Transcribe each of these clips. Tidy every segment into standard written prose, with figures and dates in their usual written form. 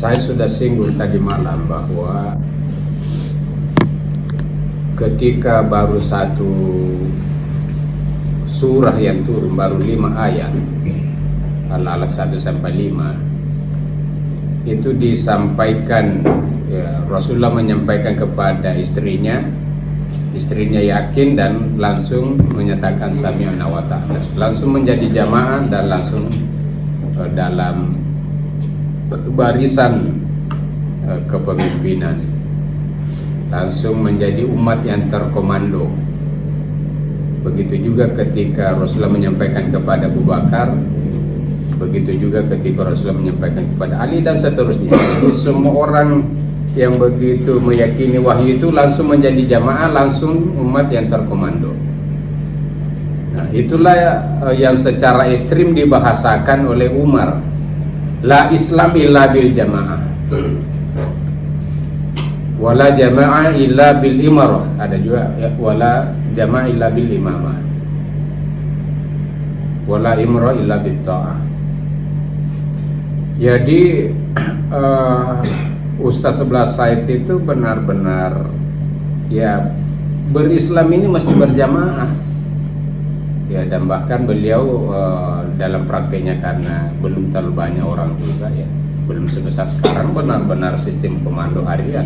Saya sudah singgung tadi malam bahwa ketika baru satu surah yang turun, baru 5 ayat, Al-Alaq 1-5, itu disampaikan, ya, Rasulullah menyampaikan kepada istrinya yakin dan langsung menyatakan sami'na wa ta'ala, langsung menjadi jamaah dan langsung dalam barisan kepemimpinan, langsung menjadi umat yang terkomando. Begitu juga ketika Rasulullah menyampaikan kepada Abu Bakar, begitu juga ketika Rasulullah menyampaikan kepada Ali dan seterusnya. Jadi semua orang yang begitu meyakini wahyu itu langsung menjadi jamaah, langsung umat yang terkomando. Nah, itulah yang secara ekstrim dibahasakan oleh Umar. La Islam illa bil jamaah, wala jamaah illa bil imarah. Ada juga ya, wala jamaah illa bil imamah, wala imrah illa bit ta'ah. Jadi Ustaz sebelah Said itu benar-benar ya berislam ini mesti berjamaah ya, dan bahkan beliau dalam prakteknya, karena belum terlalu banyak orang juga ya, belum sebesar sekarang, benar-benar sistem komando harian.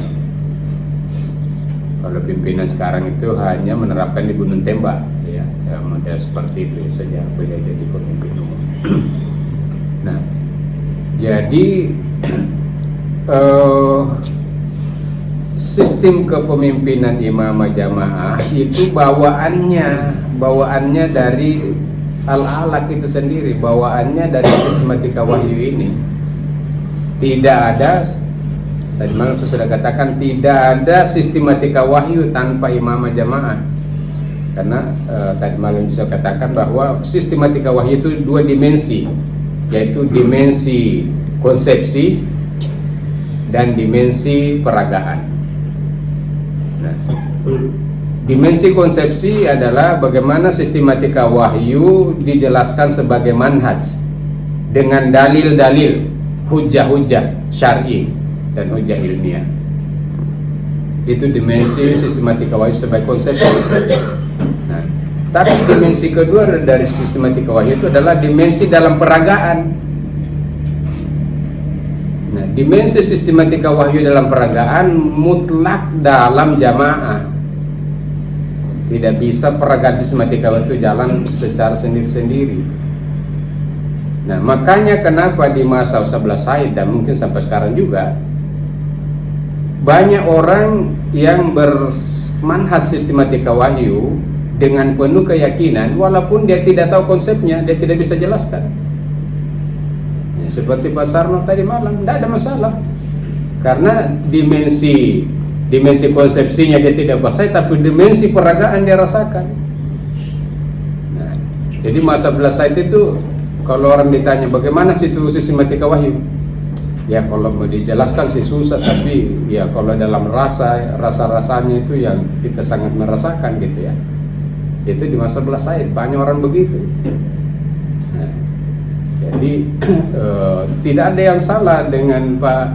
Kalau pimpinan sekarang itu hanya menerapkan di gunung tembak ya, model seperti itu sejak beliau jadi pemimpin umum. Nah, jadi sistem kepemimpinan imam jamaah itu bawaannya dari Al-Alaq itu sendiri, bawaannya dari sistematika wahyu ini. Tidak ada, tadi malam saya sudah katakan, tidak ada sistematika wahyu tanpa imam jamaah. Karena tadi malam saya katakan bahwa sistematika wahyu itu 2 dimensi, yaitu dimensi konsepsi dan dimensi peragaan. Nah, dimensi konsepsi adalah bagaimana sistematika wahyu dijelaskan sebagai manhaj dengan dalil-dalil, hujah-hujah syar'i dan hujah ilmiah. Itu dimensi sistematika wahyu sebagai konsepsi. Nah, tapi dimensi kedua dari sistematika wahyu itu adalah dimensi dalam peragaan. Nah, dimensi sistematika wahyu dalam peragaan mutlak dalam jamaah. Tidak bisa peragaan sistematika itu jalan secara sendiri-sendiri. Nah, makanya kenapa di masa sebelah Said dan mungkin sampai sekarang juga banyak orang yang bermanhaj sistematika wahyu dengan penuh keyakinan, walaupun dia tidak tahu konsepnya, dia tidak bisa jelaskan. Seperti Pak Sarno tadi malam, tidak ada masalah, karena dimensi konsepsinya dia tidak kuasai, tapi dimensi peragaan dia rasakan. Nah, jadi masa belas Said itu, kalau orang ditanya bagaimana situ sistematika wahyu, ya kalau mau dijelaskan sih susah, tapi ya kalau dalam rasa-rasanya itu yang kita sangat merasakan gitu ya. Itu di masa belas Said banyak orang begitu. Nah, jadi tidak ada yang salah dengan Pak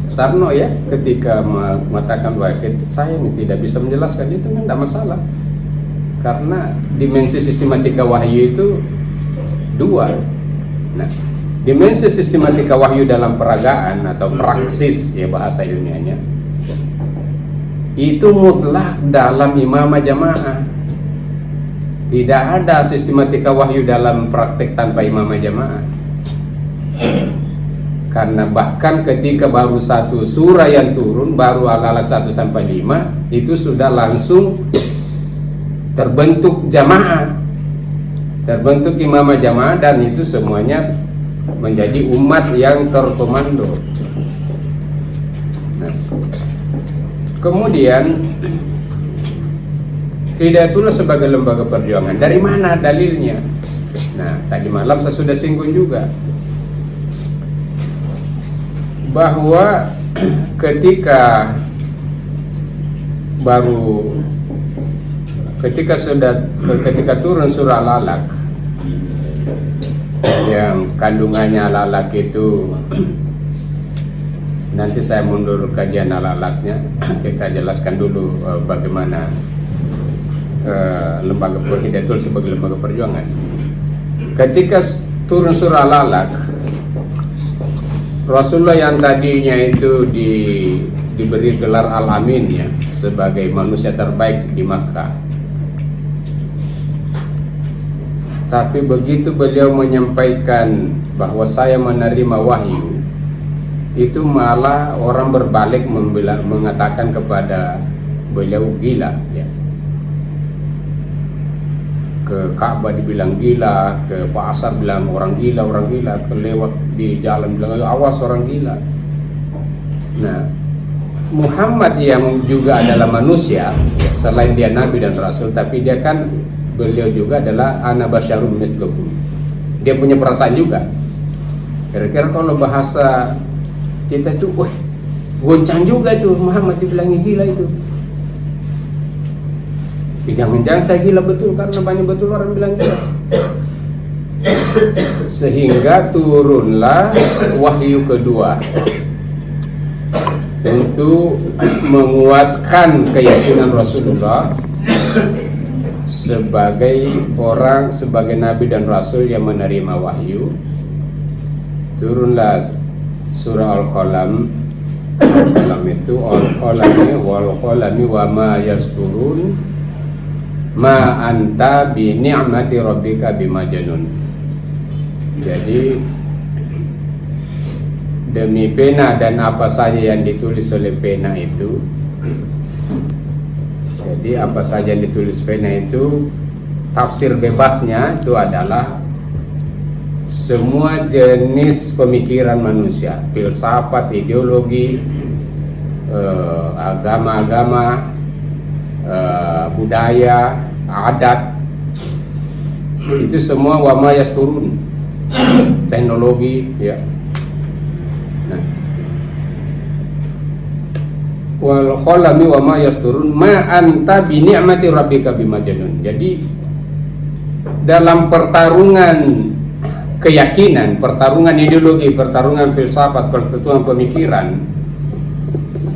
Sarno ya, ketika mengatakan bahwa saya ini tidak bisa menjelaskan, itu kan tidak masalah, karena dimensi sistematika wahyu itu 2. Nah, dimensi sistematika wahyu dalam peragaan atau praksis ya bahasa ilmiahnya, itu mutlak dalam imamah jamaah. Tidak ada sistematika wahyu dalam praktek tanpa imamah jamaah. Karena bahkan ketika baru satu surah yang turun, baru Al-Alaq 1-5, itu sudah langsung terbentuk jamaah, terbentuk imamah jamaah, dan itu semuanya menjadi umat yang terkomando. Nah, kemudian Hidayatul sebagai lembaga perjuangan, dari mana dalilnya? Nah, tadi malam saya sudah singgung juga bahwa ketika turun surah Al-Alaq yang kandungannya Al-Alaq itu Nanti saya mundur kajian al-alaqnya, kita jelaskan dulu bagaimana lembaga Hidayatul sebagai lembaga perjuangan. Ketika turun surah al-alaq, Rasulullah yang tadinya itu diberi gelar Al-Amin ya, sebagai manusia terbaik di Makkah. Tapi begitu beliau menyampaikan bahwa saya menerima wahyu, itu malah orang berbalik mengatakan kepada beliau gila ya. Ke Ka'bah dibilang gila, ke pasar bilang orang gila, kelewat di jalan bilang awas orang gila. Nah, Muhammad yang juga adalah manusia, selain dia nabi dan rasul, tapi dia kan beliau juga adalah ana basyarun mislukum. Dia punya perasaan juga. Kira-kira kalau bahasa kita tuh, wah, goncang juga tuh Muhammad dibilangnya gila itu. Jangan-jangan saya gila betul, karena banyak betul orang bilang gila. Sehingga turunlah wahyu kedua untuk menguatkan keyakinan Rasulullah sebagai orang, sebagai nabi dan rasul yang menerima wahyu. Turunlah surah Al-Qalam. Al-Qalam itu Al-Qalami wal qalami wa ma yasturun ma anta bi ni'mati rabbika bimajnun. Jadi demi pena dan apa saja yang ditulis oleh pena itu. Jadi apa saja yang ditulis pena itu, tafsir bebasnya itu adalah semua jenis pemikiran manusia, filsafat, ideologi, agama-agama, budaya, adat, itu semua wama yasturun, teknologi ya. Nah, wal qalami wama yasturun ma anta bi ni'mati rabbika bimajnun. Jadi dalam pertarungan keyakinan, pertarungan ideologi, pertarungan filsafat, pertarungan pemikiran,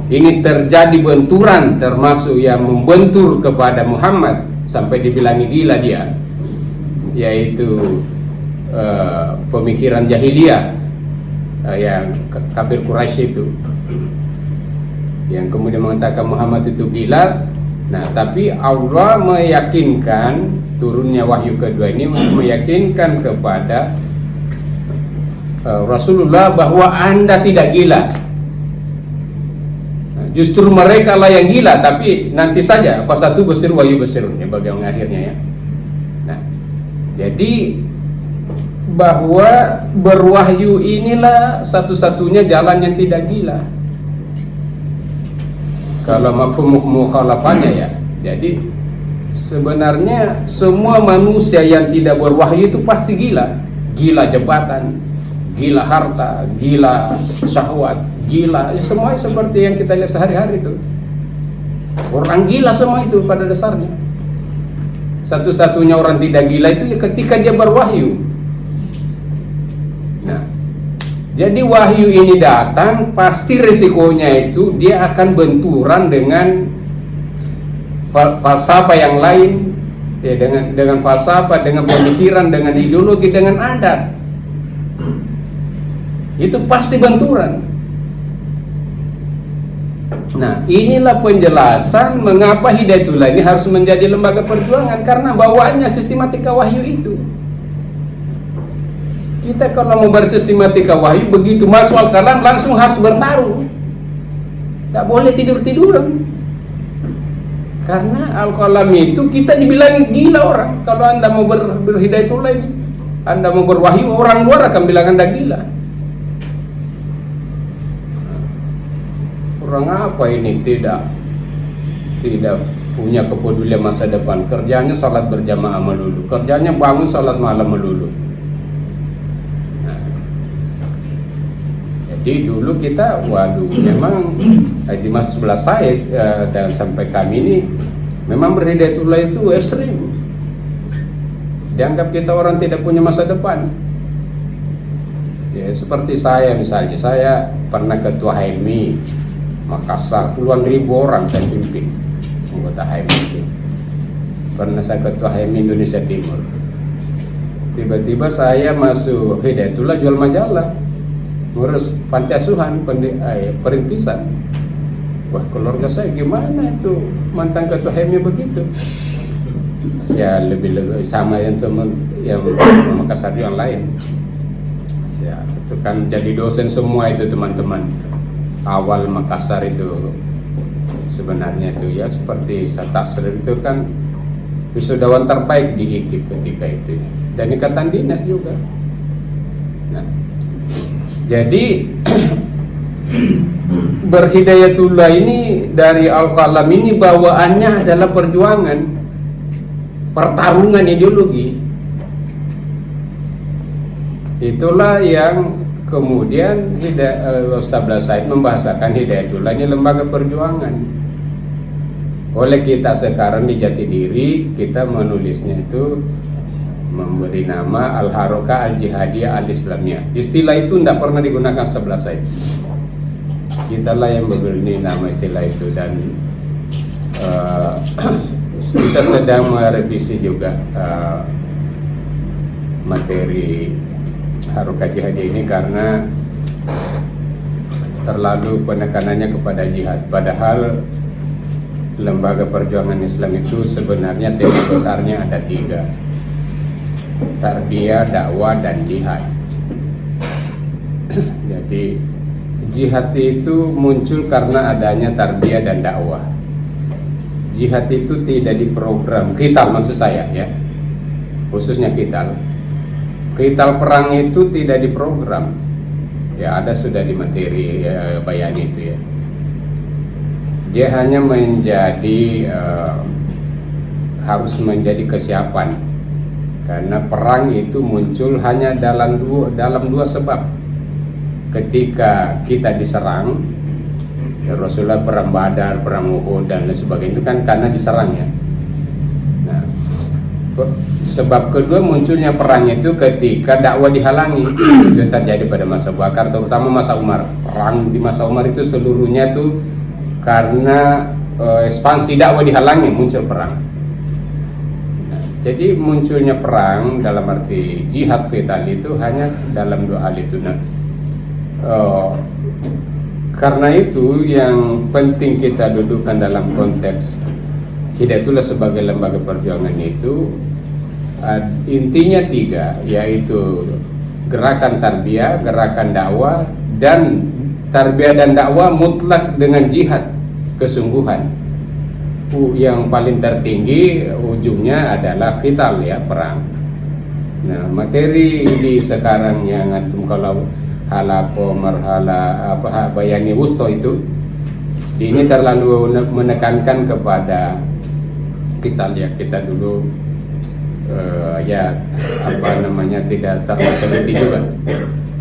ini terjadi benturan, termasuk yang membentur kepada Muhammad sampai dibilangi gila dia, yaitu pemikiran jahiliyah yang kafir Quraisy itu, yang kemudian mengatakan Muhammad itu gila. Nah, tapi Allah meyakinkan, turunnya wahyu kedua ini meyakinkan kepada Rasulullah bahwa Anda tidak gila. Justru mereka lah yang gila, tapi nanti saja fasatu besir wahyu besirun ya, bagian akhirnya ya. Nah, jadi bahwa berwahyu inilah satu-satunya jalan yang tidak gila. Kalau mafhum mukhalafannya ya, jadi sebenarnya semua manusia yang tidak berwahyu itu pasti gila. Gila jabatan, gila harta, gila syahwat, gila, semua seperti yang kita lihat sehari-hari itu. Orang gila semua itu pada dasarnya. Satu-satunya orang tidak gila itu ya ketika dia berwahyu. Nah, jadi wahyu ini datang, pasti resikonya itu dia akan benturan dengan falsafah yang lain, ya, dengan falsafah, dengan pemikiran, dengan ideologi, dengan adat. Itu pasti benturan. Nah, inilah penjelasan mengapa Hidayatullah ini harus menjadi lembaga perjuangan, karena bawaannya sistematika wahyu itu. Kita kalau mau bersistematika wahyu, begitu masuk Al-Qalam langsung harus bertarung. Tidak boleh tidur-tiduran. Karena Al-Qalam itu kita dibilang gila orang. Kalau Anda mau berhidayatullah ini, Anda mau berwahyu, orang luar akan bilang Anda gila. Orang apa ini tidak punya kepedulian masa depan. Kerjanya salat berjamaah melulu, kerjanya bangun salat malam melulu. Jadi dulu kita, waduh, memang di masa sebelah saya dan sampai kami ini memang berhidayatullah itu ekstrim. Dianggap kita orang tidak punya masa depan. Ya, seperti saya misalnya, saya pernah ketua HMI Makassar, puluhan ribu orang saya pimpin anggota HMI itu. Pernah saya ketua HMI Indonesia Timur. Tiba-tiba saya masuk Hidayatullah jual majalah, ngurus panti asuhan, perintisan. Wah, keluarga saya gimana itu mantan ketua HMI begitu? Ya lebih sama yang teman yang Makassar yang lain. Ya, itu kan jadi dosen semua itu teman-teman. Awal Makassar itu sebenarnya itu ya seperti Satasril itu kan wisudawan terbaik di IKIP ketika itu, dan ikatan dinas juga. Nah, jadi berhidayatullah ini dari Al-Qalam ini bawaannya adalah perjuangan, pertarungan ideologi. Itulah yang kemudian Ustaz Said membahasakan Hidayatullah ini lembaga perjuangan. Oleh kita sekarang di Jatidiri, kita menulisnya itu memberi nama Al-Harakah Al-Jihadiyah Al-Islamiyah. Istilah itu tidak pernah digunakan Ustaz Said. Kita lah yang memberi nama istilah itu, dan kita sedang merevisi juga materi Harakah Jihadiyah ini karena terlalu penekanannya kepada jihad, padahal lembaga perjuangan Islam itu sebenarnya tema besarnya ada 3: tarbiyah, dakwah, dan jihad. Jadi jihad itu muncul karena adanya tarbiyah dan dakwah. Jihad itu tidak diprogram, qital maksud saya ya, khususnya qital perang itu tidak diprogram. Ya ada sudah di materi bayan itu ya. Dia hanya menjadi harus menjadi kesiapan, karena perang itu muncul hanya dalam dua sebab. Ketika kita diserang, ya Rasulullah perang Badar, perang Uhud dan lain sebagainya itu kan karena diserang ya. Nah, sebab kedua munculnya perang itu ketika dakwah dihalangi. Itu terjadi pada masa Abu Bakar, terutama masa Umar. Perang di masa Umar itu seluruhnya itu karena ekspansi dakwah dihalangi, muncul perang. Nah, jadi munculnya perang dalam arti jihad qital itu hanya dalam 2 hal itu. Nah, karena itu yang penting kita dudukkan dalam konteks Hidayatullah sebagai lembaga perjuangan itu intinya 3, yaitu gerakan tarbiyah, gerakan dakwah, dan tarbiyah dan dakwah mutlak dengan jihad, kesungguhan. Yang paling tertinggi ujungnya adalah qital ya, perang. Nah, materi di sekarang yang antum kalau halaqah marhala bayani wusto itu ini terlalu menekankan kepada kita dulu tidak terlalu teliti juga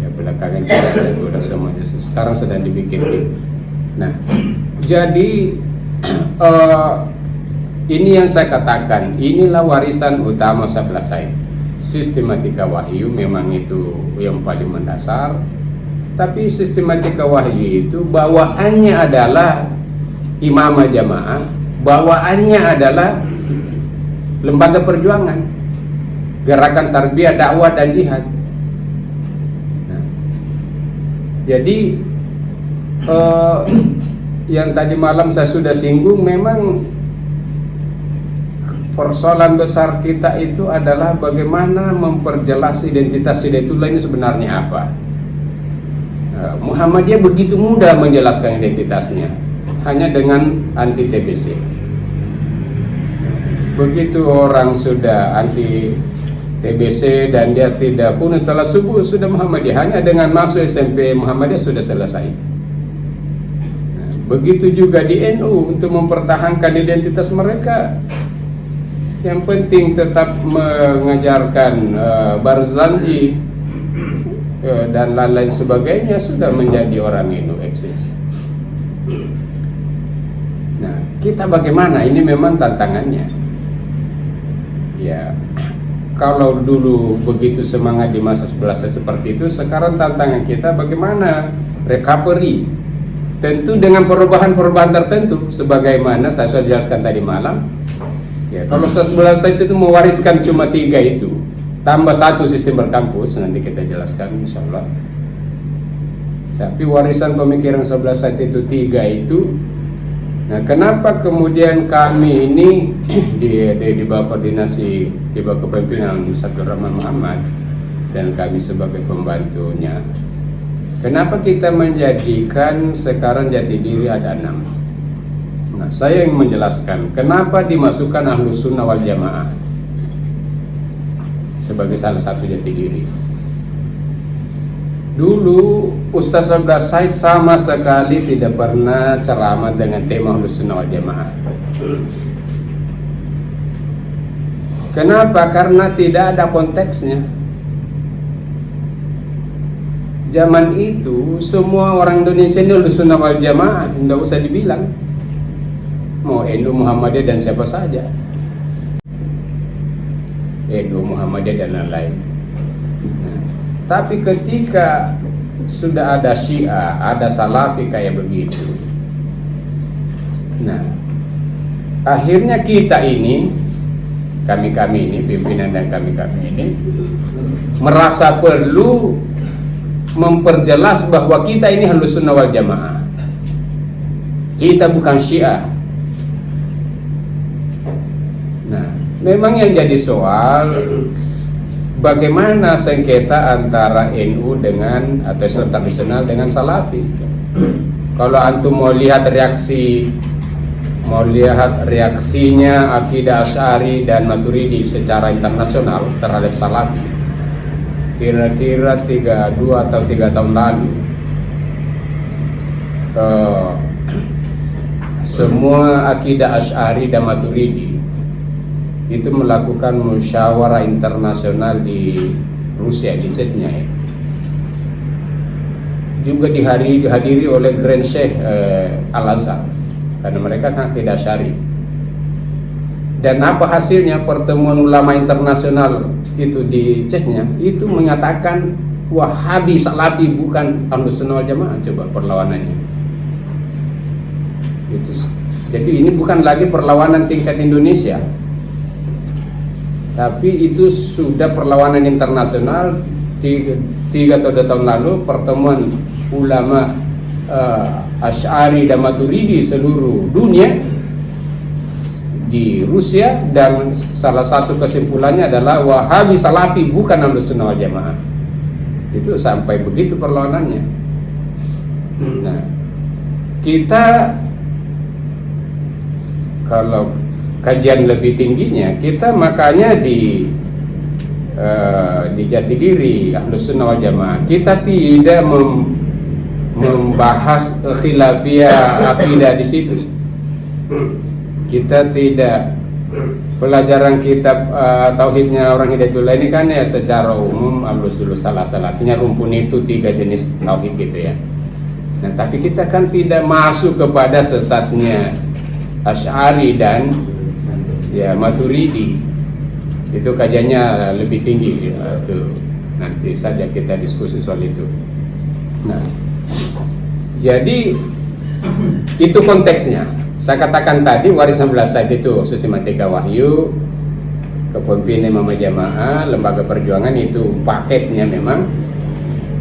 ya, belakangan kita sudah semuanya sekarang sedang dibikin gitu. Nah, jadi ini yang saya katakan, inilah warisan utama Ustaz Said. Sistematika wahyu memang itu yang paling mendasar, tapi sistematika wahyu itu bawaannya adalah imamah jamaah, bawaannya adalah lembaga perjuangan, gerakan tarbiyah, dakwah, dan jihad. Nah, jadi yang tadi malam saya sudah singgung, memang persoalan besar kita itu adalah bagaimana memperjelas identitas Hidayatullah ini sebenarnya apa. Muhammadiyah begitu mudah menjelaskan identitasnya hanya dengan anti TBC. Begitu orang sudah anti TBC dan dia tidak kunut salat subuh, sudah Muhammadiyah. Hanya dengan masuk SMP Muhammadiyah sudah selesai. Nah, begitu juga di NU untuk mempertahankan identitas mereka. Yang penting tetap mengajarkan Barzanji dan lain-lain sebagainya, sudah menjadi orang NU eksis. Nah, kita bagaimana? Ini memang tantangannya. Ya, kalau dulu begitu semangat di masa 11 seperti itu, sekarang tantangan kita bagaimana recovery, tentu dengan perubahan-perubahan tertentu sebagaimana saya sudah jelaskan tadi malam. Ya, kalau 11 itu mewariskan cuma 3 itu, tambah 1 sistem berkampus, nanti kita jelaskan insya Allah. Tapi warisan pemikiran 11 itu 3 itu. Nah, kenapa kemudian kami ini di bawah koordinasi, di bawah kepemimpinan Ustaz Rahman Muhammad dan kami sebagai pembantunya, kenapa kita menjadikan sekarang jati diri ada 6? Nah, saya ingin menjelaskan kenapa dimasukkan Ahlus Sunnah wal Jamaah sebagai salah satu jati diri. Dulu Ustaz Abdul Said sama sekali tidak pernah ceramah dengan tema Ahlus Sunnah wal Jamaah. Kenapa? Karena tidak ada konteksnya. Zaman itu semua orang Indonesia ini Ahlus Sunnah wal Jamaah, tidak usah dibilang. Mau NU, Muhammadiyah dan siapa saja. NU, Muhammadiyah dan lain-lain. Tapi ketika sudah ada Syiah, ada Salafi kayak begitu, nah akhirnya kita ini, kami ini, pimpinan dan kami ini merasa perlu memperjelas bahwa kita ini Ahlus Sunnah wal Jamaah. Kita bukan Syiah. Nah, memang yang jadi soal bagaimana sengketa antara NU dengan atau Islam tradisional dengan Salafi. Kalau antum mau lihat reaksinya akidah Asy'ari dan Maturidi secara internasional terhadap Salafi, kira-kira 2 atau 3 tahun lalu, semua akidah Asy'ari dan Maturidi itu melakukan musyawarah internasional di Rusia, di Chechnya, juga dihadiri oleh Grand Sheikh Al-Azhar, karena mereka kan akidah Asy'ari. Dan apa hasilnya pertemuan ulama internasional itu di Chechnya itu menyatakan Wahabi Salafi bukan Ahlus Sunnah wal Jamaah. Coba perlawanannya itu. Jadi ini bukan lagi perlawanan tingkat Indonesia, tapi itu sudah perlawanan internasional. 3 atau 2 tahun lalu pertemuan ulama Asy'ari dan Maturidi seluruh dunia di Rusia, dan salah satu kesimpulannya adalah Wahabi Salafi bukan Ahlus Sunnah wal Jamaah. Itu sampai begitu perlawanannya. Nah, kita kalau kajian lebih tingginya, kita makanya di jati diri Ahlus Sunnah wal Jamaah kita tidak membahas khilafiyah akidah di situ. Kita tidak, pelajaran kitab tauhidnya orang Hidayatullah ini kan ya secara umum al-usul salasah, artinya rumpun itu 3 jenis tauhid gitu ya. Nah, tapi kita kan tidak masuk kepada sesatnya Asy'ari dan ya Maturidi. Itu kajiannya lebih tinggi ya, itu nanti saja kita diskusi soal itu. Nah, jadi itu konteksnya. Saya katakan tadi warisan Abdul Said itu sistematika wahyu, kepemimpinan Imam Jamaah, lembaga perjuangan, itu paketnya memang.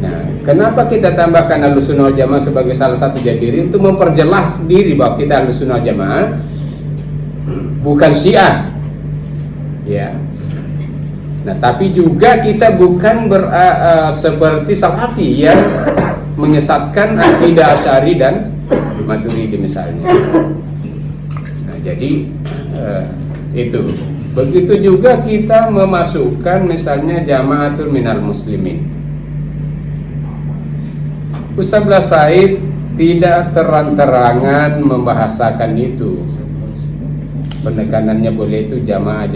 Nah, kenapa kita tambahkan Ahlus Sunnah wal Jamaah sebagai salah satu jati diri? Untuk memperjelas diri bahwa kita Ahlus Sunnah wal Jamaah bukan Syiah, ya. Nah, tapi juga kita bukan seperti Salafi yang menyesatkan akidah Asy'ari dan Maturidi misalnya. Nah, jadi itu. Begitu juga kita memasukkan misalnya Jamaatul Minal Muslimin. Ustaz Abdul Said tidak terang-terangan membahasakan itu. Penekanannya boleh itu jamaah.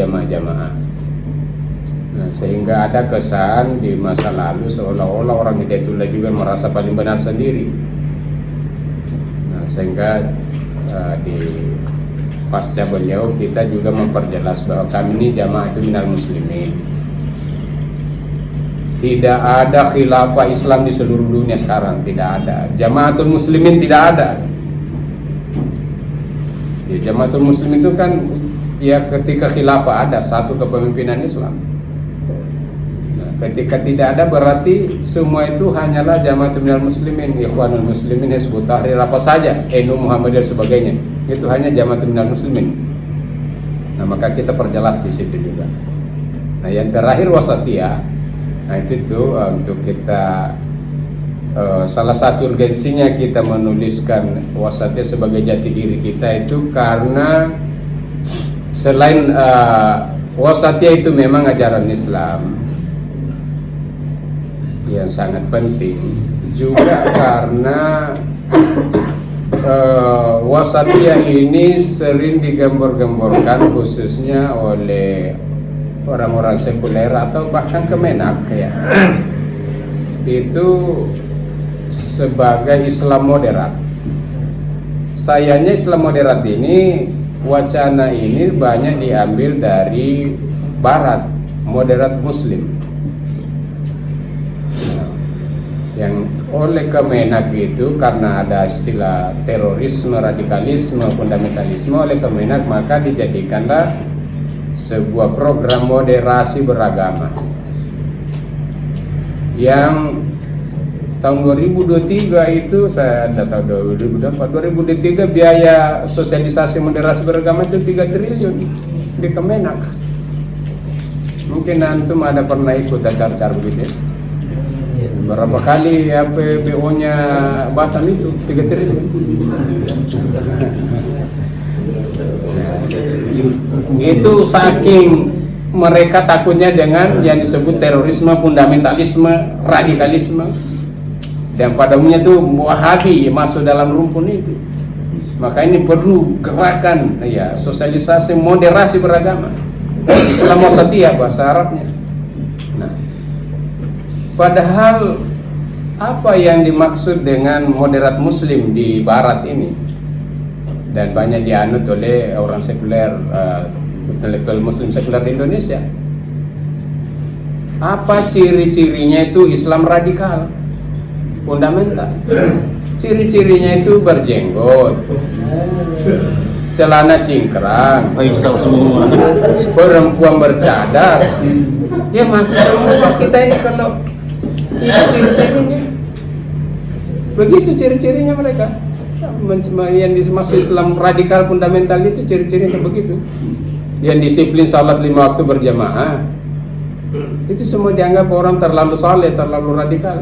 Nah, sehingga ada kesan di masa lalu seolah-olah orang Hidayatullah juga merasa paling benar sendiri. Nah, sehingga di pasca beliau kita juga memperjelas bahwa kami ini jamaah itu minal muslimin. Tidak ada khilafah Islam di seluruh dunia sekarang, tidak ada. Jamaatul Muslimin tidak ada. Ya, Jamaatul Muslimin itu kan ya ketika khilafah ada satu kepemimpinan Islam. Nah, ketika tidak ada berarti semua itu hanyalah Jamaatul Muslimin, Ikhwanul Muslimin, Hizbut Tahrir, apa saja, NU, Muhammadiyah sebagainya. Itu hanya Jamaatul Muslimin. Nah, maka kita perjelas di situ juga. Nah, yang terakhir wasatiyah. Nah, itu tuh untuk kita salah satu urgensinya kita menuliskan wasatiyah sebagai jati diri kita itu karena selain wasatiyah itu memang ajaran Islam yang sangat penting, juga karena wasatiyah ini sering digambar-gambarkan khususnya oleh orang-orang sekuler atau bahkan Kemenak ya, itu sebagai Islam moderat. Sayangnya Islam moderat ini, wacana ini banyak diambil dari Barat, moderat Muslim. Nah, yang oleh Kemenak itu karena ada istilah terorisme, radikalisme, fundamentalisme, oleh Kemenak maka dijadikanlah sebuah program moderasi beragama yang tahun 2023 itu saya data 2023 biaya sosialisasi moderasi beragama itu 3 triliun di Kemenak. Mungkin antum ada pernah ikut acara-acara begitu ya? Berapa kali PBO-nya Batam itu 3 triliun. Itu saking mereka takutnya dengan yang disebut terorisme, fundamentalisme, radikalisme, dan pada umumnya itu Wahabi masuk dalam rumpun itu. Maka ini perlu gerakan ya sosialisasi moderasi beragama, Islam wasatiyah bahasa Arabnya. Nah, padahal apa yang dimaksud dengan moderat Muslim di Barat ini dan banyak dianut oleh orang sekuler, intelektual Muslim sekuler di Indonesia. Apa ciri-cirinya itu Islam radikal, fundamental. Ciri-cirinya itu berjenggot, celana cingkrang, perempuan bercadar. Ya masuk semua kita ini kalau itu ciri-cirinya. Begitu ciri-cirinya mereka. Yang dimaksud Islam radikal fundamental itu ciri-cirinya begitu. Yang disiplin salat 5 waktu berjamaah, itu semua dianggap orang terlalu saleh, terlalu radikal.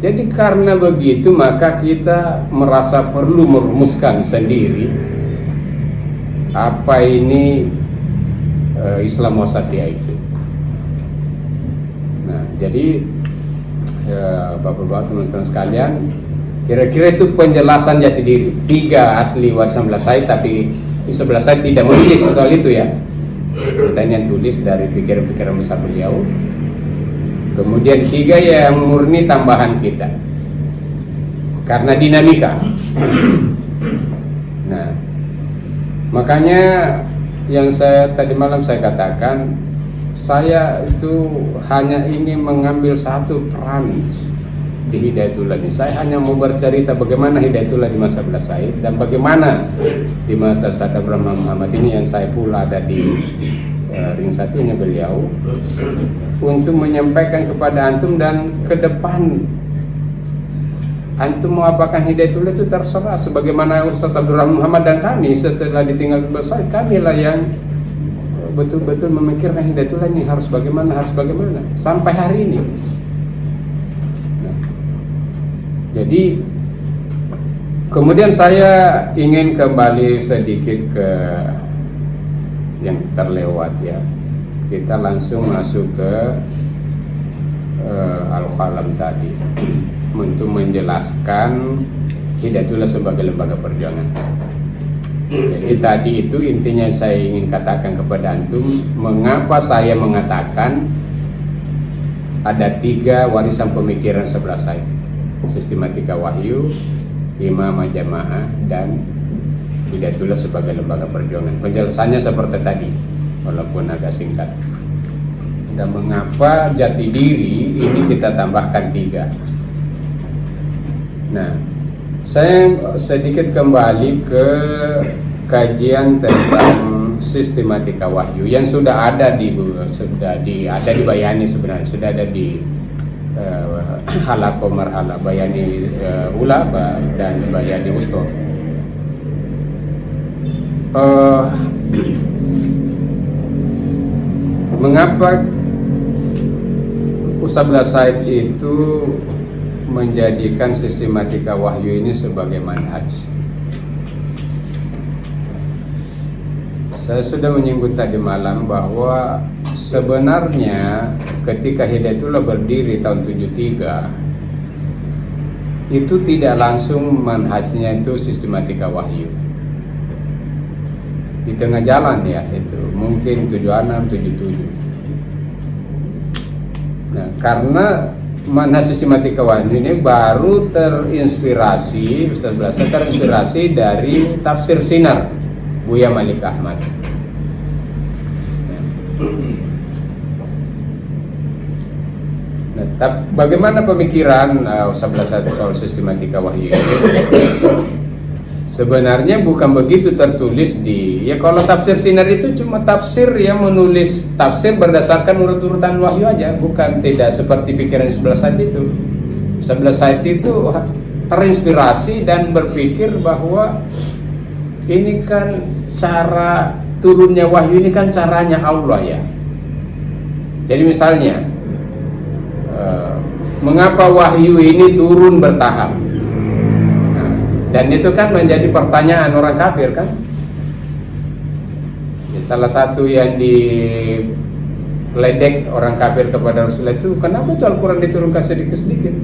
Jadi karena begitu maka kita merasa perlu merumuskan sendiri apa ini Islam wasatiyah itu. Nah, jadi Bapak-bapak, teman-teman sekalian, kira-kira itu penjelasan jati diri. 3 asli warisan belah Said, tapi di sebelah saya tidak menulis soal itu ya. Kita ini yang tulis dari pikiran-pikiran besar beliau. Kemudian 3 yang murni tambahan kita karena dinamika. Nah, makanya yang tadi malam saya katakan, saya itu hanya ingin mengambil satu peran di Hidayatullah ini. Saya hanya mau bercerita bagaimana Hidayatullah di masa belah Said dan bagaimana di masa Ustaz Abraham Muhammad ini yang saya pula ada di ring satunya beliau, untuk menyampaikan kepada antum dan ke depan antum mau apakan Hidayatullah itu terserah. Sebagaimana Ustaz Abdurrahman Muhammad dan kami setelah ditinggal Said, kamilah yang betul-betul memikirkan Hidayatullah ini harus bagaimana sampai hari ini. Nah, jadi kemudian saya ingin kembali sedikit ke yang terlewat ya. Kita langsung masuk ke Al-Qalam tadi untuk menjelaskan Hidayatullah sebagai lembaga perjuangan. Jadi tadi itu intinya saya ingin katakan kepada antum, mengapa saya mengatakan ada 3 warisan pemikiran sebelah Said: sistematika wahyu, imamah jamaah, dan Hidayatullah sebagai lembaga perjuangan. Penjelasannya seperti tadi, walaupun agak singkat. Dan mengapa jati diri ini kita tambahkan 3. Nah, saya sedikit kembali ke kajian tentang sistematika wahyu yang sudah ada di Bayani, sebenarnya sudah ada di Halaqah Marhala Bayani Ula dan Bayani Wusta. Mengapa Ustaz Said itu menjadikan sistematika wahyu ini sebagai manhaj? Saya sudah menyinggung tadi malam bahwa sebenarnya ketika Hidayatullah berdiri tahun 73 itu tidak langsung manhajnya itu sistematika wahyu. Di tengah jalan ya, itu mungkin 76, 77. Nah, karena manhaj sistematika wahyu ini baru terinspirasi, Ustaz Blasa terinspirasi dari tafsir Sinar Buya Malik Ahmad. Nah, bagaimana pemikiran Ustaz Blasa soal sistematika wahyu ini? Sebenarnya bukan begitu tertulis kalau tafsir Sinar itu cuma tafsir yang menulis tafsir berdasarkan urut-urutan wahyu aja, bukan tidak seperti pikiran sebelah saat itu. Sebelah saat itu terinspirasi dan berpikir bahwa ini kan cara turunnya wahyu ini kan caranya Allah ya. Jadi misalnya mengapa wahyu ini turun bertahap? Dan itu kan menjadi pertanyaan orang kafir kan. Ya, salah satu yang diledek orang kafir kepada Rasulullah itu, kenapa itu Al-Quran diturunkan sedikit-sedikit?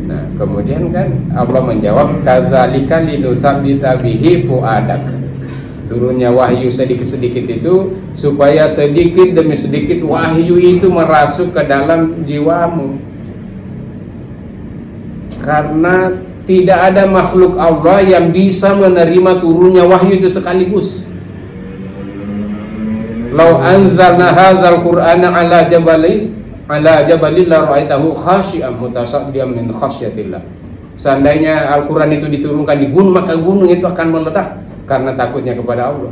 Nah, kemudian kan Allah menjawab, kadzalika linutsabbita bihi fuadak. Turunnya wahyu sedikit-sedikit itu supaya sedikit demi sedikit wahyu itu merasuk ke dalam jiwamu. Karena tidak ada makhluk Allah yang bisa menerima turunnya wahyu itu sekaligus. Lau anzalna hadzal qur'ana ala jabalin la ra'aitahu khashi'an mutasaddian min khasyatillah. Seandainya Al-Qur'an itu diturunkan di gunung, maka gunung itu akan meledak karena takutnya kepada Allah.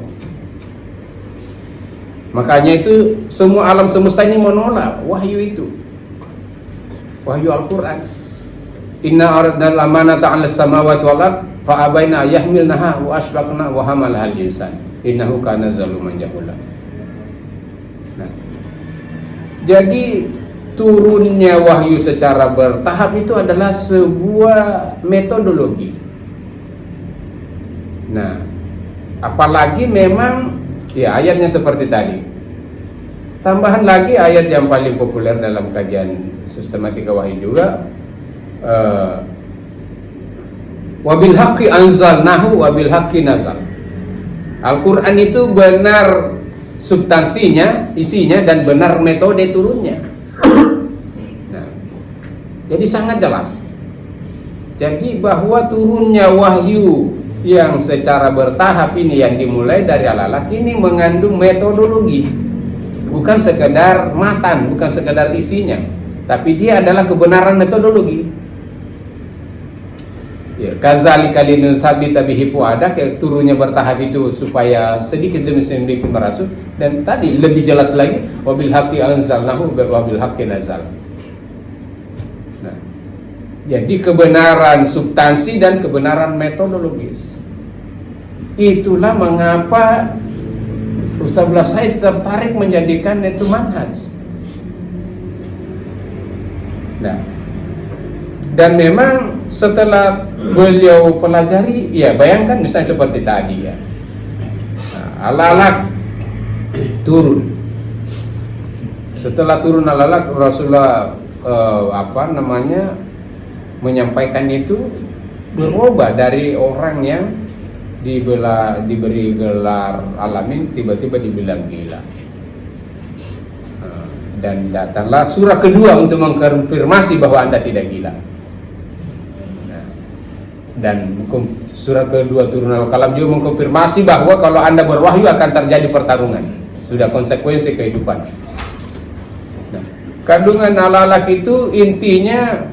Makanya itu semua alam semesta ini menolak wahyu itu, wahyu Al-Qur'an. Inna aradna al-amanata 'alas samawati wal ard fa abaina yahmilnaha wa ashfaqna wa hamalaha al-insan innahu kana zaluman jahula. Nah, jadi turunnya wahyu secara bertahap itu adalah sebuah metodologi. Nah, apalagi memang ya ayatnya seperti tadi. Tambahan lagi ayat yang paling populer dalam kajian sistematika wahyu juga, wabil haqqi anzalnahu wabil haqqi nazal. Al-Quran itu benar substansinya, isinya, dan benar metode turunnya. Nah, jadi sangat jelas. Jadi bahwa turunnya wahyu yang secara bertahap ini yang dimulai dari Al-Alaq ini mengandung metodologi, bukan sekedar matan, bukan sekedar isinya, tapi dia adalah kebenaran metodologi. Ya, kadzalika linutsabita bihi fuadak, turunnya bertahap itu supaya sedikit demi sedikit merasuk, dan tadi lebih jelas lagi wabil haqqi anzalnahu wabil haqqi nazal. Nah, jadi kebenaran substansi dan kebenaran metodologis. Itulah mengapa Ustaz Said tertarik menjadikan itu manhaj. Nah, dan memang setelah beliau pelajari, ya bayangkan misalnya seperti tadi ya, Al-Alaq turun. Setelah turun Al-Alaq, Rasulullah menyampaikan itu berubah dari orang yang diberi gelar alamin tiba-tiba dibilang gila. Dan datanglah surah kedua untuk mengkonfirmasi bahwa Anda tidak gila. Dan surah kedua turun Al-Qalam juga mengkonfirmasi bahwa kalau Anda berwahyu akan terjadi pertarungan. Sudah konsekuensi kehidupan. Kandungan alalak itu intinya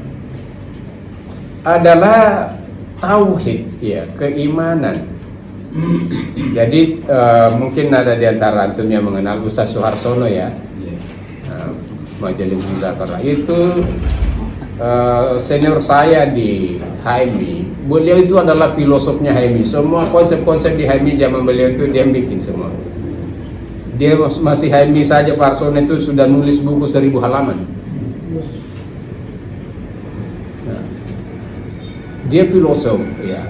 adalah tauhid, ya, keimanan. Jadi mungkin ada di antara antum yang mengenal Ustaz Suharsono, ya, Majelis Muzakarah itu senior saya di HMI. Beliau itu adalah filosofnya HMI. Semua konsep-konsep di HMI zaman beliau itu dia bikin semua. Dia masih HMI saja, Pak Arsono itu sudah nulis buku 1000 halaman. Nah, dia filosof, ya.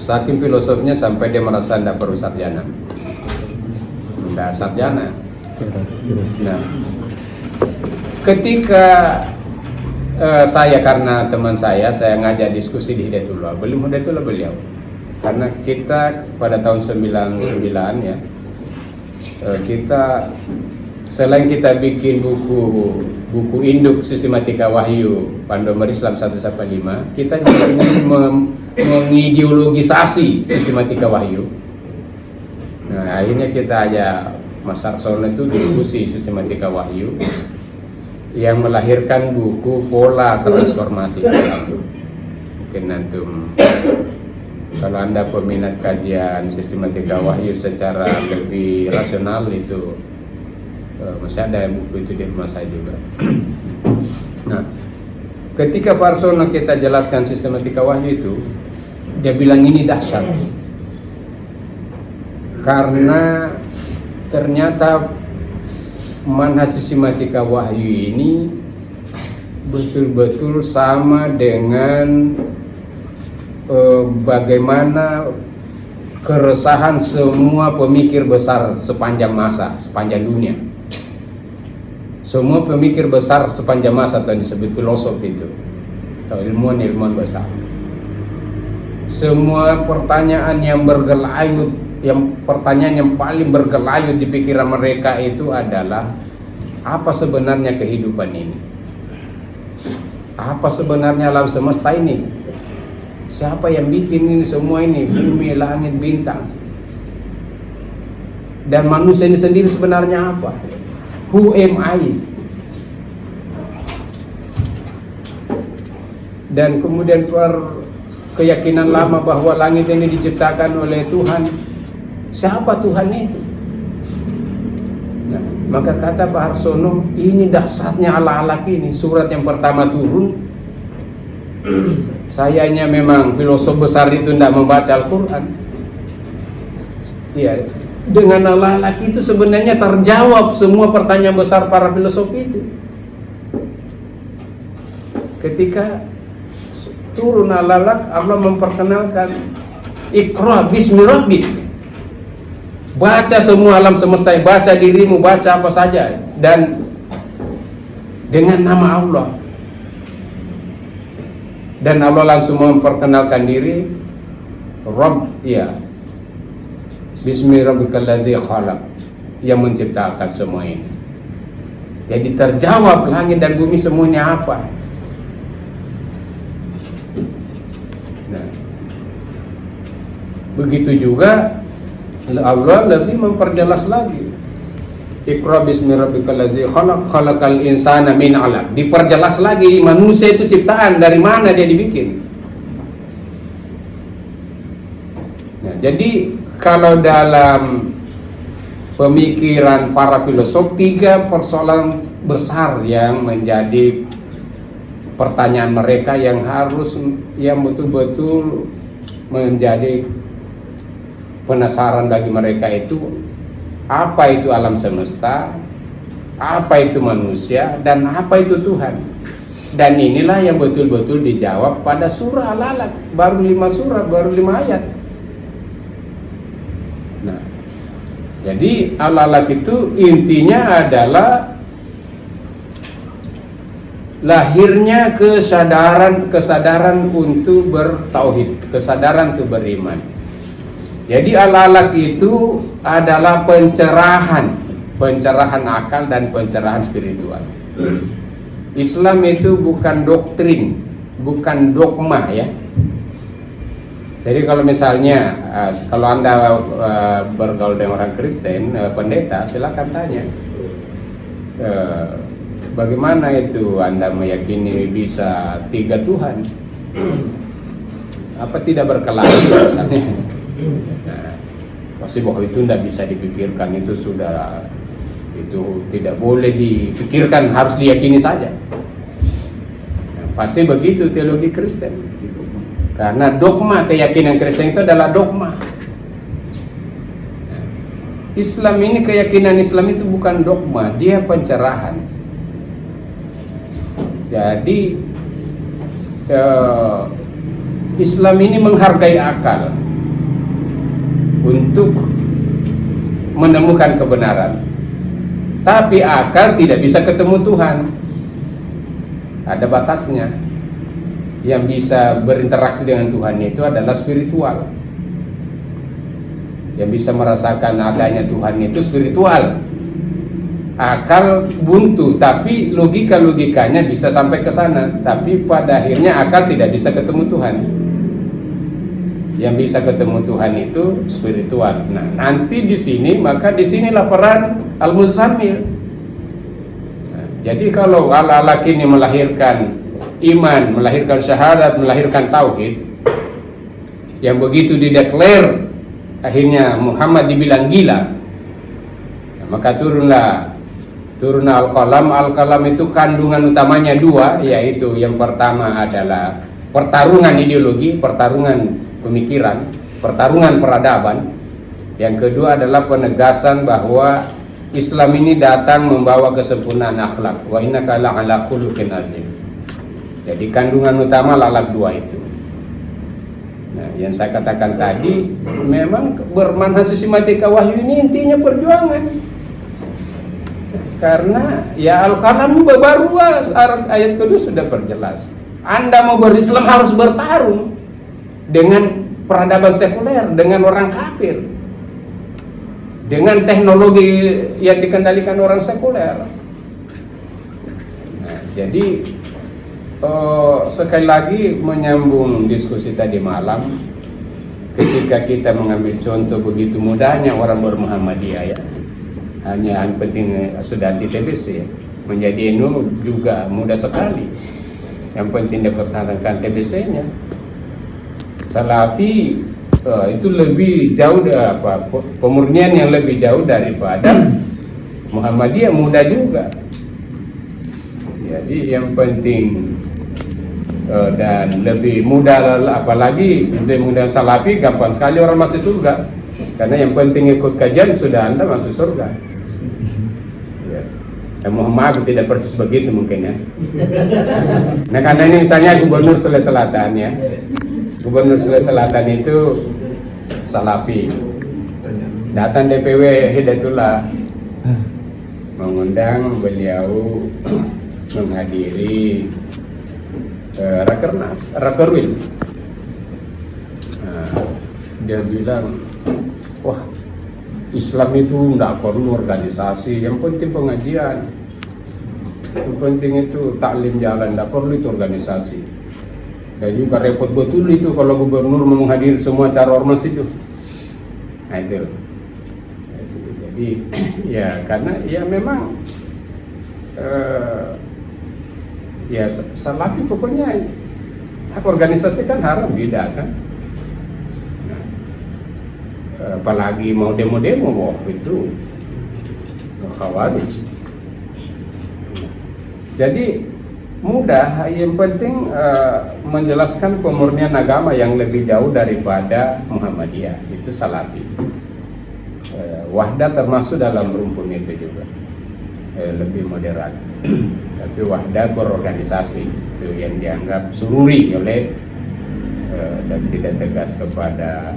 Saking filosofnya sampai dia merasa tidak perlu sarjana. Tidak sarjana. Nah, ketika saya, karena teman saya ngajak diskusi di Hidayatullah, belum Hidayatullah beliau. Karena kita pada tahun 99, ya, kita selain kita bikin buku induk sistematika wahyu Pandomer Islam 1-5, kita juga ingin mengideologisasi sistematika wahyu. Nah, akhirnya kita ajak Mas Arsono itu diskusi sistematika wahyu yang melahirkan buku Pola Transformasi. Mungkin antum, kalau Anda peminat kajian sistematika wahyu secara lebih rasional, itu masih ada buku itu di rumah saya juga. Nah, ketika Pak Arsono kita jelaskan sistematika wahyu itu, dia bilang ini dahsyat karena ternyata manhaj sistematika wahyu ini betul-betul sama dengan bagaimana keresahan semua pemikir besar sepanjang masa, sepanjang dunia. Semua pemikir besar sepanjang masa atau disebut filosof itu, atau ilmuwan besar. Semua pertanyaan yang bergelayut, pertanyaan yang paling bergelayut di pikiran mereka itu adalah apa sebenarnya kehidupan ini? Apa sebenarnya alam semesta ini? Siapa yang bikin ini semua ini? Bumi, langit, bintang. Dan manusia ini sendiri sebenarnya apa? Who am I? Dan kemudian keyakinan lama bahwa langit ini diciptakan oleh Tuhan. Siapa Tuhan itu? Nah, maka kata Pak Arsono, ini dahsyatnya ala-alak ini. Surat yang pertama turun, sayanya memang filosof besar itu tidak membaca Al-Quran. Ya, dengan ala-alak itu sebenarnya terjawab semua pertanyaan besar para filosof itu. Ketika turun ala-alak, Allah memperkenalkan Iqra bismi rabbik. Baca semua alam semesta, baca dirimu, baca apa saja, dan dengan nama Allah. Dan Allah langsung memperkenalkan diri, Rabb, ya, bismi rabbikal ladzi khalaq, yang menciptakan semua ini. Jadi terjawab langit dan bumi semuanya apa. Nah, begitu juga Allah lebih memperjelas lagi. Iqra bismi rabbikal ladzi khalaq, khalaqal insana min 'alaq. Diperjelas lagi manusia itu ciptaan, dari mana dia dibikin. Nah, jadi kalau dalam pemikiran para filosof, 3 persoalan besar yang menjadi pertanyaan mereka yang betul-betul menjadi penasaran bagi mereka itu, apa itu alam semesta, apa itu manusia, dan apa itu Tuhan. Dan inilah yang betul-betul dijawab pada surah Al-Alaq, baru 5 surah, baru 5 ayat. Nah, jadi Al-Alaq itu intinya adalah lahirnya kesadaran untuk bertauhid, kesadaran untuk beriman. Jadi Al-Alaq itu adalah pencerahan akal dan pencerahan spiritual. Islam itu bukan doktrin, bukan dogma, ya. Jadi kalau misalnya kalau Anda bergaul dengan orang Kristen, pendeta, silakan tanya. bagaimana itu Anda meyakini bisa 3 Tuhan? Apa tidak berkelahi misalnya? Nah, pasti bahwa itu tidak bisa dipikirkan, itu sudah, itu tidak boleh dipikirkan, harus diyakini saja. Nah, pasti begitu teologi Kristen, karena dogma keyakinan Kristen itu adalah dogma. Nah, Islam ini, keyakinan Islam itu bukan dogma, dia pencerahan. Jadi Islam ini menghargai akal untuk menemukan kebenaran, tapi akal tidak bisa ketemu Tuhan, ada batasnya. Yang bisa berinteraksi dengan Tuhan itu adalah spiritual. Yang bisa merasakan adanya Tuhan itu spiritual. Akal buntu, tapi logikanya bisa sampai ke sana, tapi pada akhirnya akal tidak bisa ketemu Tuhan. Yang bisa ketemu Tuhan itu spiritual. Nah, nanti di sini, maka di sinilah peran Al-Muzammil. Nah, jadi kalau ala-ala kini melahirkan iman, melahirkan syahadat, melahirkan tauhid, yang begitu dideklar akhirnya Muhammad dibilang gila, nah, maka turunlah Al-Qalam. Al-Qalam itu kandungan utamanya 2, yaitu yang pertama adalah pertarungan ideologi, pertarungan pemikiran, pertarungan peradaban. Yang kedua adalah penegasan bahwa Islam ini datang membawa kesempurnaan akhlak. Wa innaka la'ala khuluqin azim. Jadi kandungan utama lalak 2 itu. Nah, yang saya katakan tadi, memang bermanhaj sistematika wahyu ini intinya perjuangan. Karena ya Al-Qalam baru ayat kedua sudah perjelas. Anda mau berislam harus bertarung dengan peradaban sekuler, dengan orang kafir, dengan teknologi yang dikendalikan orang sekuler. Nah, jadi sekali lagi menyambung diskusi tadi malam, ketika kita mengambil contoh begitu mudahnya orang berMuhammadiyah, ya, hanya yang penting sudah anti TBC, ya. Menjadi NU juga mudah sekali. Yang penting dia pertahankan TBC-nya. Salafi itu lebih jauh pemurnian yang lebih jauh daripada Muhammadiyah, mudah juga. Jadi yang penting dan lebih mudah, apalagi lebih mudah Salafi, gampang sekali orang masuk surga. Karena yang penting ikut kajian sudah Anda masuk surga. Ya. Dan mohon maaf tidak persis begitu mungkin, ya. Nah, karena ini misalnya Gubernur Sulawesi Selatan, ya. Gubernur Sulawesi Selatan itu Salafi. Datang DPW Hidayatullah mengundang beliau menghadiri Rakernas, Rakerwil. Nah, dia bilang, wah, Islam itu tidak perlu organisasi, yang penting pengajian, yang penting itu taklim jalan, tidak perlu itu organisasi. Dan juga repot betul itu kalau gubernur menghadiri semua acara ormas itu. Nah itu. Jadi ya karena ya memang ya Salafi pokoknya hak organisasi kan haram, tidak kan. Apalagi mau demo-demo, wah itu Khawarij. Jadi mudah, yang penting menjelaskan pemurnian agama yang lebih jauh daripada Muhammadiyah, itu Salafi. Wahdah termasuk dalam rumpun itu juga, lebih moderat. Tapi Wahdah berorganisasi, itu yang dianggap sururi oleh dan tidak tegas kepada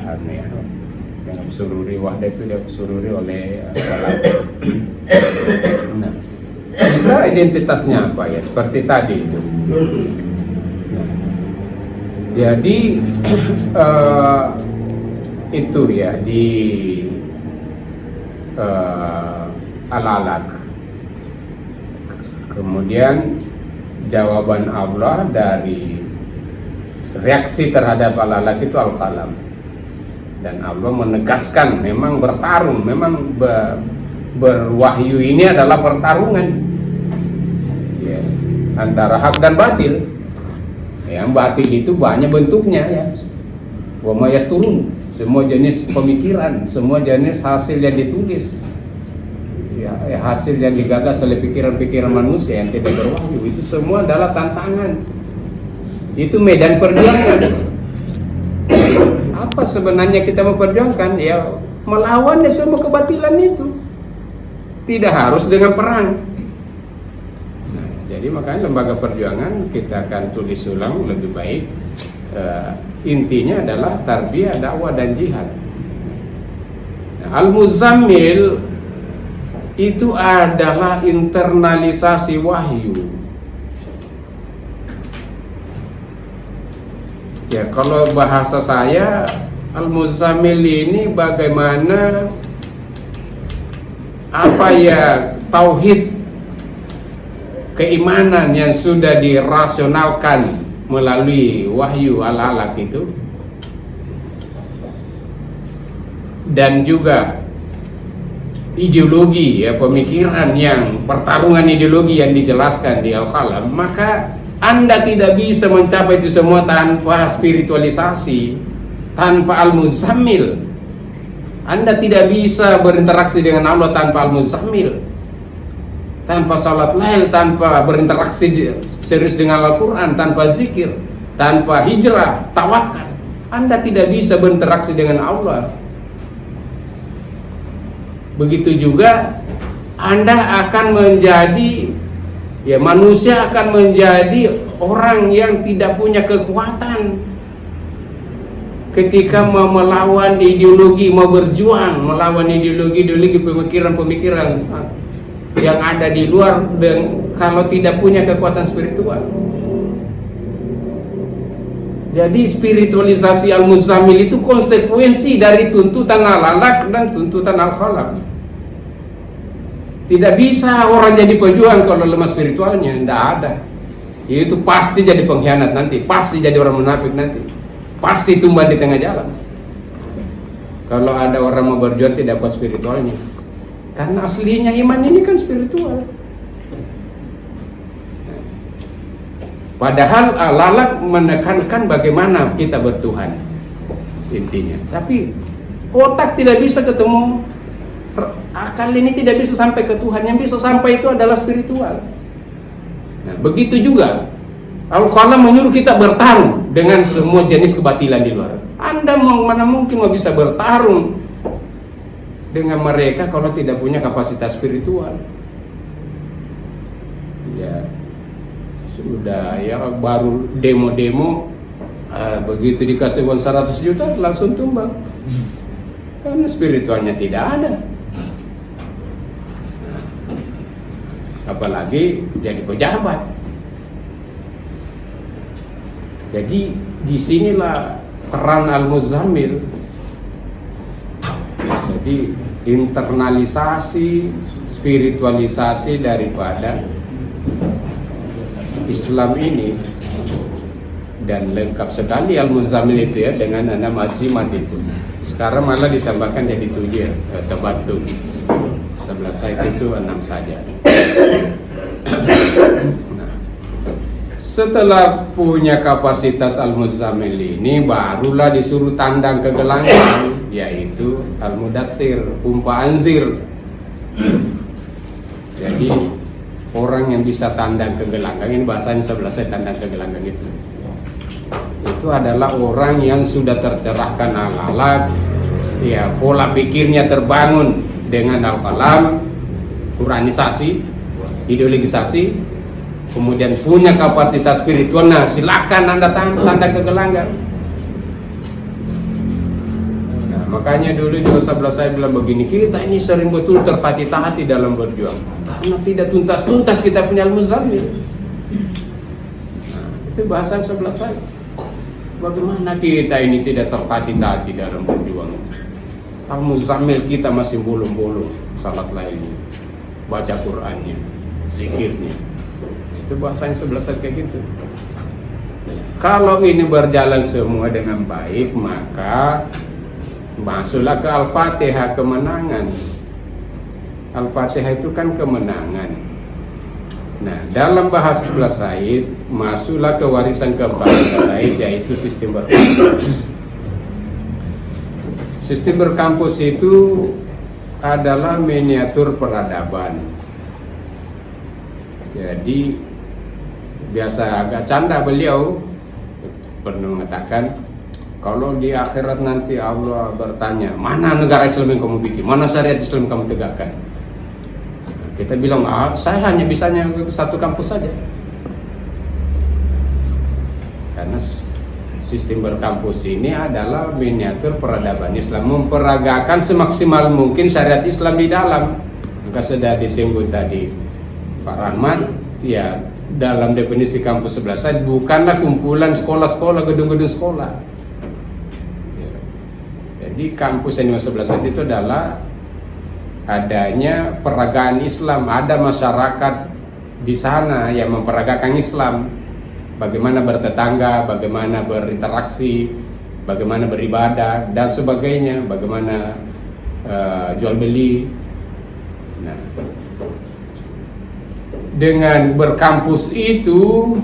yang sururi. Wahdah itu dia sururi oleh Salafi. Nah, kita identitasnya apa, ya seperti tadi itu. Nah, jadi itu ya di Al-Alaq. Kemudian jawaban Allah dari reaksi terhadap Al-Alaq itu Al-Qalam. Dan Allah menegaskan memang bertarung, memang berwahyu ini adalah pertarungan. antara hak dan batil. Yang batil itu banyak bentuknya ya. Wa ma yasturun, semua jenis pemikiran, semua jenis hasil yang ditulis. Ya, hasil yang digagas oleh pikiran-pikiran manusia yang tidak berwahyu, itu semua adalah tantangan. Itu medan perjuangan. Apa sebenarnya kita mau perjuangkan? Ya melawan semua kebatilan itu. Tidak harus dengan perang. Nah, jadi makanya lembaga perjuangan kita akan tulis ulang lebih baik. Intinya adalah tarbiyah, dakwah dan jihad. Nah, Al-Muzammil itu adalah internalisasi wahyu. Ya, kalau bahasa saya, Al-Muzammil ini bagaimana apa ya tauhid keimanan yang sudah dirasionalkan melalui wahyu al-alaq itu, dan juga ideologi ya, pemikiran yang pertarungan ideologi yang dijelaskan di Al-Qalam, maka Anda tidak bisa mencapai itu semua tanpa spiritualisasi, tanpa Al-Muzammil. Anda tidak bisa berinteraksi dengan Allah tanpa Al-Muzammil, tanpa salat lail, tanpa berinteraksi serius dengan Al-Quran, tanpa zikir, tanpa hijrah, tawakal. Anda tidak bisa berinteraksi dengan Allah. Begitu juga Anda akan menjadi, ya manusia akan menjadi orang yang tidak punya kekuatan ketika mau melawan ideologi, mau berjuang melawan ideologi pemikiran-pemikiran yang ada di luar, dan kalau tidak punya kekuatan spiritual. Jadi spiritualisasi Al-Muzammil itu konsekuensi dari tuntutan Al-Alaq dan tuntutan Al-Qalam. Tidak bisa orang jadi pejuang kalau lemah spiritualnya, tidak ada. Itu pasti jadi pengkhianat nanti, pasti jadi orang munafik nanti, pasti tumbang di tengah jalan. Kalau ada orang mau berjuang tidak kuat spiritualnya, karena aslinya iman ini kan spiritual. Padahal Al-Alaq menekankan bagaimana kita bertuhan intinya, tapi otak tidak bisa ketemu, akal ini tidak bisa sampai ke Tuhan. Yang bisa sampai itu adalah spiritual. Nah, begitu juga Al-Qalam menyuruh kita bertarung dengan semua jenis kebatilan di luar. Anda mana mungkin mau bisa bertarung dengan mereka kalau tidak punya kapasitas spiritual? Ya sudah, ya baru demo-demo, begitu dikasih uang 100 juta langsung tumbang, karena spiritualnya tidak ada. Apalagi jadi pejabat. Jadi disinilah peran Al-Muzammil. Jadi internalisasi, spiritualisasi daripada Islam ini. Dan lengkap sekali Al-Muzammil itu ya, dengan 6 azimat itu. Sekarang malah ditambahkan jadi 7 ya, tabattu. 11 ayat itu 6 saja. Nah, setelah punya kapasitas Al-Muzammil ini, barulah disuruh tandang ke gelanggang, yaitu Al-Mudatsir, umpa anzir. Jadi orang yang bisa tandang ke gelanggang, ini bahasanya 11 ayat tandang ke gelanggang itu adalah orang yang sudah tercerahkan Al-Alaq, ya pola pikirnya terbangun dengan Al-Qalam, Quranisasi, ideologisasi, kemudian punya kapasitas spiritual. Nah, silakan Anda tandang ke gelanggang. Nah, makanya dulu juga 11 saya bilang begini, kita ini sering betul tertatih-tatih dalam berjuang karena tidak tuntas-tuntas kita punya Al-Muzammil. Nah, itu bahasan 11 saya. Bagaimana kita ini tidak tertatih-tatih dalam berjuang? Al-Muzammil kita masih bolong-bolong, salat lainnya, baca Qur'annya, zikirnya. Itu bahasanya 11 kayak gitu. Kalau ini berjalan semua dengan baik, maka masuklah ke Al-Fatihah, kemenangan. Al-Fatihah itu kan kemenangan. Nah, dalam bahasa sebelah Said masuklah ke warisan keempat sebelah Said, yaitu sistem berkampus. Sistem berkampus itu adalah miniatur peradaban. Jadi biasa agak canda beliau pernah mengatakan, kalau di akhirat nanti Allah bertanya, mana negara Islam yang kamu bikin, mana syariat Islam yang kamu tegakkan? Kita bilang, saya hanya bisanya satu kampus saja. Karena sistem berkampus ini adalah miniatur peradaban Islam, memperagakan semaksimal mungkin syariat Islam di dalam. Maka sudah disebut tadi Pak Rahmat, ya dalam definisi kampus sebelah Said bukanlah kumpulan sekolah-sekolah, gedung-gedung sekolah. Ya. Jadi kampus yang sebelah Said itu adalah adanya peragaan Islam, ada masyarakat di sana yang memperagakan Islam, bagaimana bertetangga, bagaimana berinteraksi, bagaimana beribadah dan sebagainya, bagaimana jual beli. Nah, dengan berkampus itu,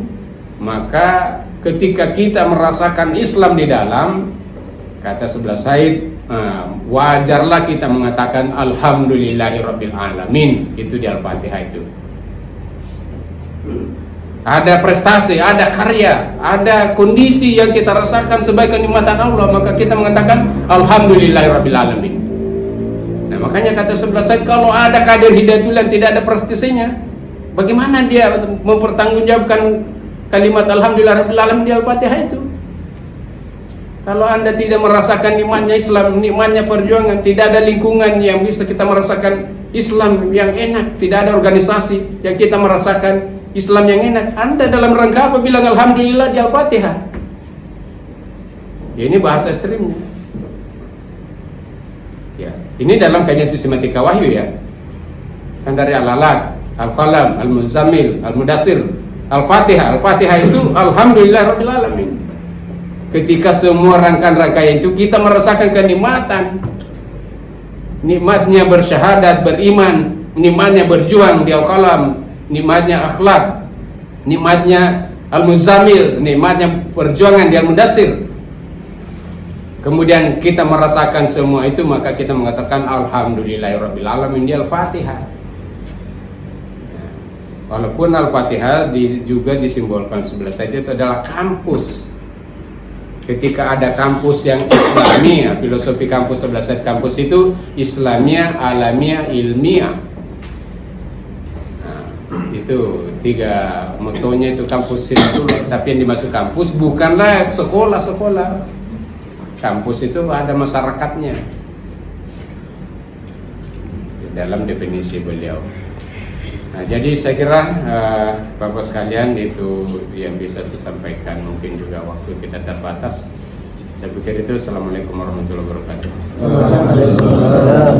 maka ketika kita merasakan Islam di dalam, kata sebelah Said, wajarlah kita mengatakan alhamdulillahirabbil alamin. Itu di Al-Fatihah itu. Ada prestasi, ada karya, ada kondisi yang kita rasakan sebagai kenikmatan Allah, maka kita mengatakan alhamdulillahirabbil alamin. Nah, makanya kata sebelah Said, kalau ada kader Hidayatullah yang tidak ada prestasinya, bagaimana dia mempertanggungjawabkan kalimat alhamdulillahirabbil alamin di Al-Fatihah itu? Kalau Anda tidak merasakan nikmatnya Islam, nikmatnya perjuangan, tidak ada lingkungan yang bisa kita merasakan Islam yang enak, tidak ada organisasi yang kita merasakan Islam yang enak, Anda dalam rangka apa bilang alhamdulillah di Al-Fatihah? Ya, ini bahasa ekstrimnya. Ya, ini dalam kajian sistematika wahyu ya. Kan dari Al-Alaq, Al-Qalam, Al-Muzammil, Al-Mudassir, Al-Fatihah. Al-Fatihah itu alhamdulillahirabbil alamin. Ketika semua rangkaian-rangkaian itu kita merasakan kenikmatan, nikmatnya bersyahadat, beriman, nikmatnya berjuang di Al-Qalam, nikmatnya akhlak, nikmatnya Al-Muzammil, nikmatnya perjuangan di Al-Mudassir. Kemudian kita merasakan semua itu, maka kita mengatakan alhamdulillahirabbil alamin di Al-Fatihah. Walaupun Al-Fatihah juga disimbolkan sebelah Said itu adalah kampus. Ketika ada kampus yang Islami, filosofi kampus sebelah Said, kampus itu Islamiyah, Alamiah, Ilmiah. Nah, itu tiga motonya itu kampus itu. Tapi yang dimaksud kampus bukanlah sekolah-sekolah. Kampus itu ada masyarakatnya dalam definisi beliau. Nah, jadi saya kira Bapak sekalian itu yang bisa saya sampaikan, mungkin juga waktu kita terbatas. Saya pikir itu. Assalamualaikum warahmatullahi wabarakatuh. Waalaikumsalam.